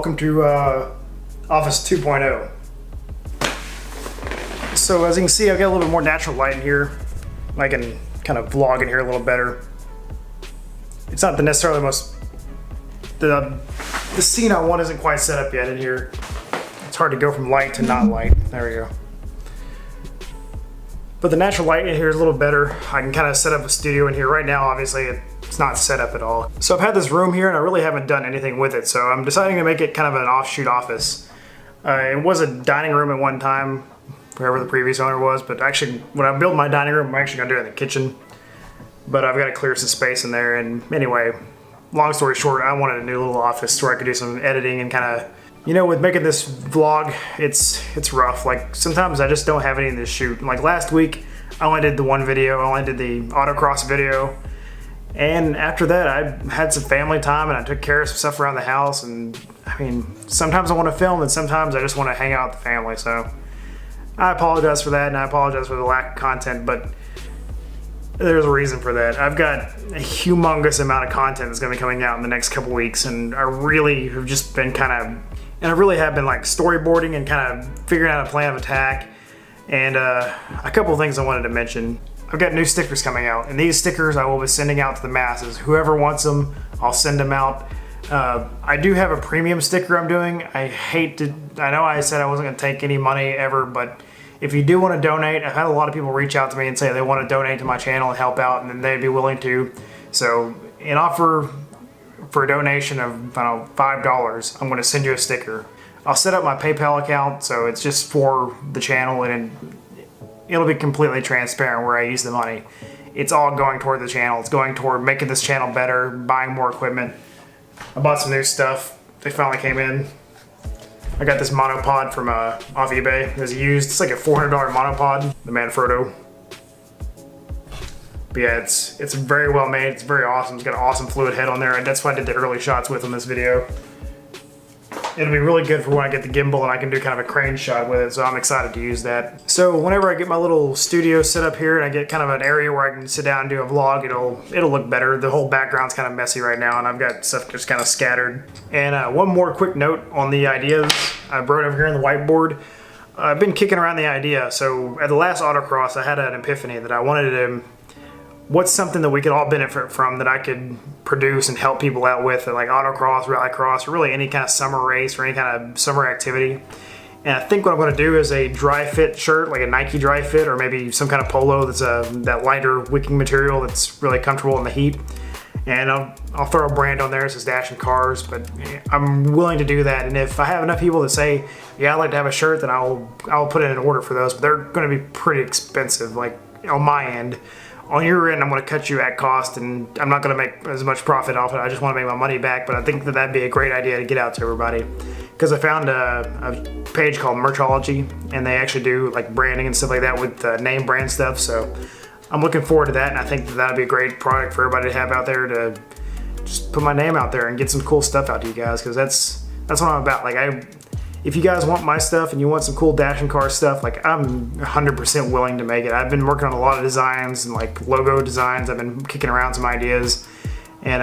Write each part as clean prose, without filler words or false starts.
welcome to Office 2.0. So as you can see, I've got a little bit more natural light in here. I can kind of vlog in here a little better. It's not necessarily the most, the scene I want isn't quite set up yet in here. It's hard to go from light to not light. There we go. But the natural light in here is a little better. I can kind of set up a studio in here. Right now, obviously, it's not set up at all. So I've had this room here and I really haven't done anything with it. So I'm deciding to make it kind of an offshoot office. It was a dining room at one time, wherever the previous owner was, but actually when I build my dining room, I'm actually gonna do it in the kitchen. But I've got to clear some space in there, and anyway, long story short, I wanted a new little office where I could do some editing and kind of, you know, with making this vlog, it's rough. Like sometimes I just don't have anything to shoot. Like last week, I only did the one video, I only did the autocross video. And after that, I had some family time and I took care of some stuff around the house. And I mean, sometimes I want to film and sometimes I just want to hang out with the family. So I apologize for that and I apologize for the lack of content, but there's a reason for that. I've got a humongous amount of content that's going to be coming out in the next couple weeks, and I really have just been I really have been like storyboarding and kind of figuring out a plan of attack. And a couple of things I wanted to mention. I've got new stickers coming out, and these stickers I will be sending out to the masses. Whoever wants them, I'll send them out. I do have a premium sticker I'm doing. I know I said I wasn't going to take any money ever, but if you do want to donate, I've had a lot of people reach out to me and say they want to donate to my channel and help out, and then they'd be willing to. So an offer for a donation of, I don't know, $5, I'm going to send you a sticker. I'll set up my PayPal account, so it's just for the channel, and it'll be completely transparent where I use the money. It's all going toward the channel. It's going toward making this channel better, buying more equipment. I bought some new stuff. They finally came in. I got this monopod from off eBay. It was used. It's like a $400 monopod, the Manfrotto. But yeah, it's very well made. It's very awesome. It's got an awesome fluid head on there, and that's what I did the early shots with in this video. It'll be really good for when I get the gimbal and I can do kind of a crane shot with it, so I'm excited to use that. So whenever I get my little studio set up here and I get kind of an area where I can sit down and do a vlog, it'll look better. The whole background's kind of messy right now and I've got stuff just kind of scattered. And one more quick note on the ideas I wrote over here on the whiteboard. I've been kicking around the idea. So at the last autocross, I had an epiphany that I wanted to, what's something that we could all benefit from that I could produce and help people out with, like autocross, rallycross, or really any kind of summer race or any kind of summer activity. And I think what I'm going to do is a dry fit shirt, like a Nike dry fit, or maybe some kind of polo that's that lighter wicking material that's really comfortable in the heat. And I'll throw a brand on there, it says Dashing Cars, but I'm willing to do that. And if I have enough people that say, yeah, I'd like to have a shirt, then I'll put in an order for those, but they're going to be pretty expensive, like on my end. On your end, I'm going to cut you at cost, and I'm not going to make as much profit off it. I just want to make my money back, but I think that that'd be a great idea to get out to everybody. Because I found a page called Merchology, and they actually do like branding and stuff like that with name brand stuff. So I'm looking forward to that, and I think that that'd be a great product for everybody to have out there to just put my name out there and get some cool stuff out to you guys. Because that's what I'm about. Like if you guys want my stuff and you want some cool Dashing Car stuff, like I'm 100% willing to make it. I've been working on a lot of designs and like logo designs. I've been kicking around some ideas. And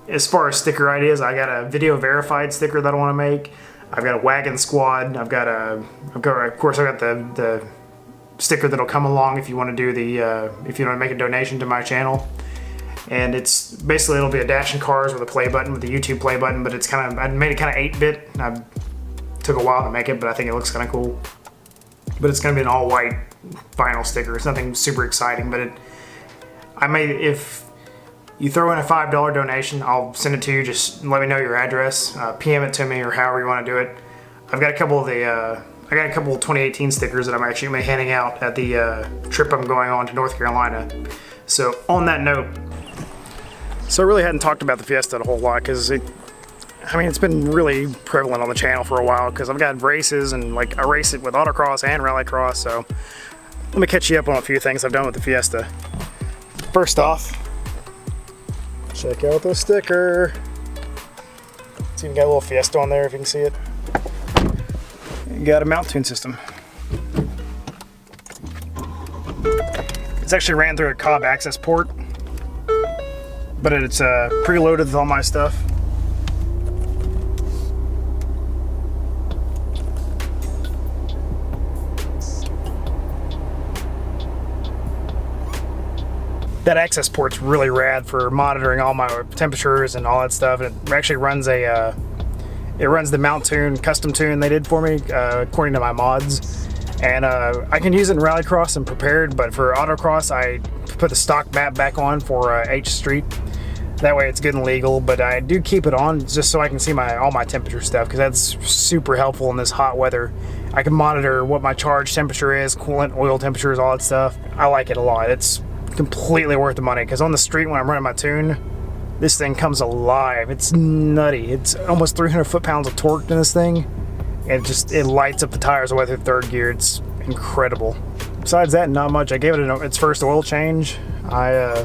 as far as sticker ideas, I got a video verified sticker that I want to make. I've got a wagon squad. Of course, I've got the sticker that'll come along if you want to do if you want to make a donation to my channel. And it's basically, it'll be a Dashing Cars with a play button, with the YouTube play button, but it's I made it kind of 8-bit. Took a while to make it, but I think it looks kind of cool. But it's going to be an all white vinyl sticker. It's nothing super exciting, but if you throw in a $5 donation, I'll send it to you. Just let me know your address, PM it to me, or however you want to do it. I've got a couple of I got a couple of 2018 stickers that I'm actually going to be handing out at the trip I'm going on to North Carolina. So on that note, so I really hadn't talked about the Fiesta a whole lot because it's been really prevalent on the channel for a while because I've got races and like I race it with autocross and rallycross. So let me catch you up on a few things I've done with the Fiesta. First off, check out the sticker. It's even got a little Fiesta on there if you can see it. You got a mount tune system. It's actually ran through a Cobb access port, but it's preloaded with all my stuff. That access port's really rad for monitoring all my temperatures and all that stuff. And it actually runs it runs the mount tune, custom tune they did for me according to my mods. And I can use it in Rallycross and Prepared, but for Autocross I put the stock map back on for H Street. That way it's good and legal, but I do keep it on just so I can see all my temperature stuff, because that's super helpful in this hot weather. I can monitor what my charge temperature is, coolant, oil temperatures, all that stuff. I like it a lot. It's completely worth the money, because on the street when I'm running my tune, this thing comes alive. It's nutty. It's almost 300 foot-pounds of torque in this thing. It lights up the tires all the way through third gear. It's incredible. Besides that, not much. I gave it its first oil change. I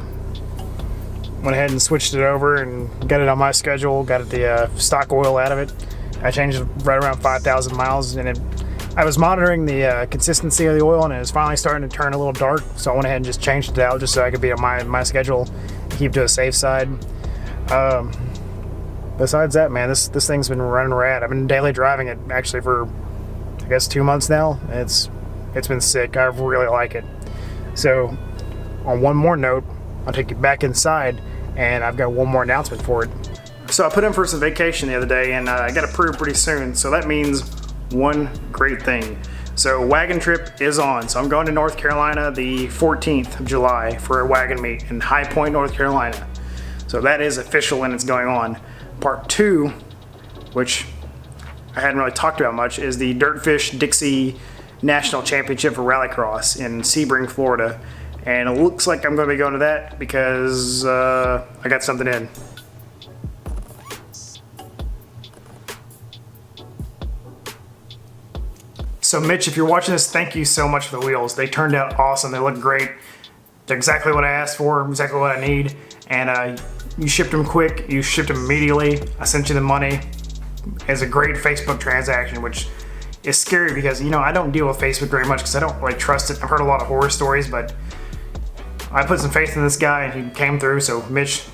went ahead and switched it over and got it on my schedule, got the stock oil out of it. I changed it right around 5,000 miles, and I was monitoring the consistency of the oil, and it was finally starting to turn a little dark, so I went ahead and just changed it out just so I could be on my schedule, keep to a safe side. Besides that, man, this thing's been running rad. I've been daily driving it actually for, I guess, 2 months now. It's been sick. I really like it. So, on one more note, I'll take you back inside, and I've got one more announcement for it. So I put in for some vacation the other day, and I got approved pretty soon, so that means one great thing. So wagon trip is on. So I'm going to North Carolina the 14th of July for a wagon meet in High Point, North Carolina. So that is official and it's going on. Part 2, which I hadn't really talked about much, is the Dirtfish Dixie National Championship for Rallycross in Sebring, Florida. And it looks like I'm going to be going to that because I got something in. So Mitch, if you're watching this, thank you so much for the wheels. They turned out awesome. They look great. They're exactly what I asked for, exactly what I need. And you shipped them quick. You shipped them immediately. I sent you the money. It's a great Facebook transaction, which is scary because, you know, I don't deal with Facebook very much because I don't really trust it. I've heard a lot of horror stories, but I put some faith in this guy and he came through. So Mitch,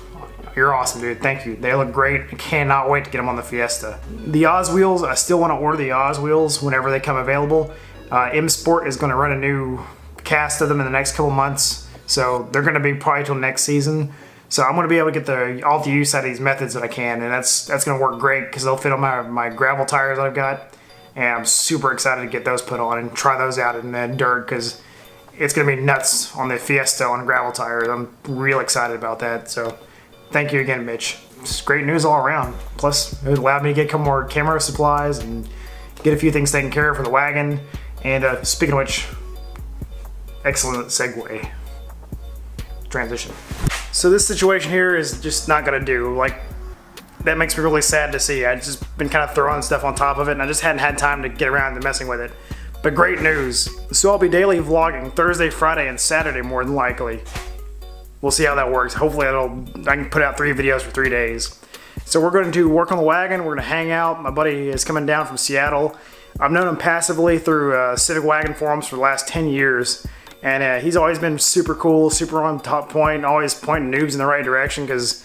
you're awesome, dude. Thank you. They look great. I cannot wait to get them on the Fiesta. The Oz wheels, I still want to order the Oz wheels whenever they come available. M Sport is going to run a new cast of them in the next couple months, so they're going to be probably till next season. So I'm going to be able to get all the use out of these methods that I can, and that's going to work great because they'll fit on my gravel tires that I've got, and I'm super excited to get those put on and try those out in the dirt because it's going to be nuts on the Fiesta on gravel tires. I'm real excited about that. So thank you again, Mitch. It's great news all around. Plus, it allowed me to get a couple more camera supplies and get a few things taken care of for the wagon. And speaking of which, excellent segue. Transition. So this situation here is just not gonna do. Like, that makes me really sad to see. I've just been kind of throwing stuff on top of it and I just hadn't had time to get around to messing with it. But great news. So I'll be daily vlogging Thursday, Friday, and Saturday more than likely. We'll see how that works. Hopefully I can put out 3 videos for 3 days. So we're going to work on the wagon. We're going to hang out. My buddy is coming down from Seattle. I've known him passively through Civic Wagon forums for the last 10 years. And he's always been super cool, super on top point, always pointing noobs in the right direction because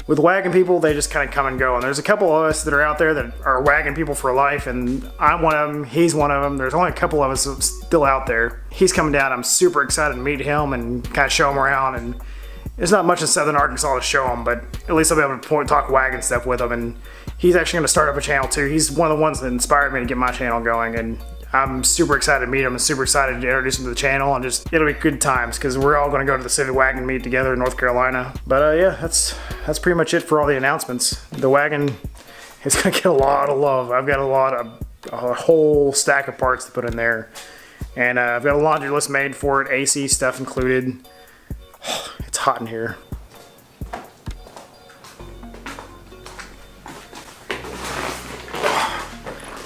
with wagon people, they just kind of come and go. And there's a couple of us that are out there that are wagon people for life, and I'm one of them, he's one of them. There's only a couple of us still out there. He's coming down. I'm super excited to meet him and kind of show him around. And there's not much in Southern Arkansas to show him, but at least I'll be able to talk wagon stuff with him. And he's actually going to start up a channel too. He's one of the ones that inspired me to get my channel going, and I'm super excited to meet him and super excited to introduce him to the channel, and just it'll be good times because we're all going to go to the Civic Wagon meet together in North Carolina. But yeah, that's pretty much it for all the announcements. The wagon is going to get a lot of love. I've got a whole stack of parts to put in there, and I've got a laundry list made for it, AC stuff included. It's hot in here.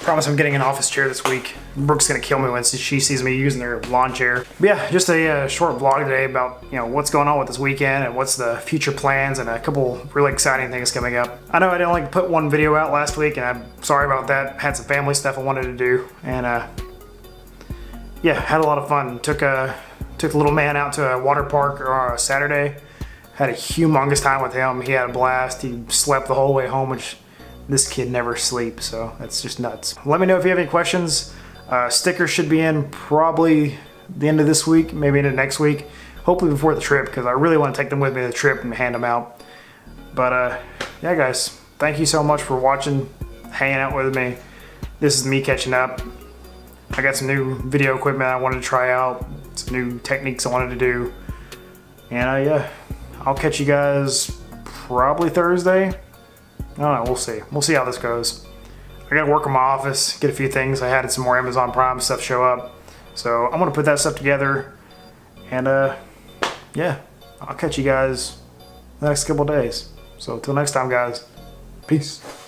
Promise I'm getting an office chair this week. Brooke's gonna kill me when she sees me using her lawn chair. But yeah, just a short vlog today about what's going on with this weekend and what's the future plans and a couple really exciting things coming up. I know I didn't put one video out last week, and I'm sorry about that. Had some family stuff I wanted to do, and yeah, had a lot of fun. Took the little man out to a water park Saturday. Had a humongous time with him. He had a blast. He slept the whole way home, which this kid never sleeps, so that's just nuts. Let me know if you have any questions. Stickers should be in probably the end of this week, maybe into next week. hopefully before the trip, because I really want to take them with me to the trip and hand them out. But yeah, guys, thank you so much for watching, hanging out with me. This is me catching up. I got some new video equipment I wanted to try out, some new techniques I wanted to do. And yeah, I'll catch you guys probably Thursday. I don't know, we'll see. We'll see how this goes. I gotta work on my office, get a few things. I had some more Amazon Prime stuff show up. So I'm gonna put that stuff together. And yeah, I'll catch you guys the next couple days. So till next time, guys, peace.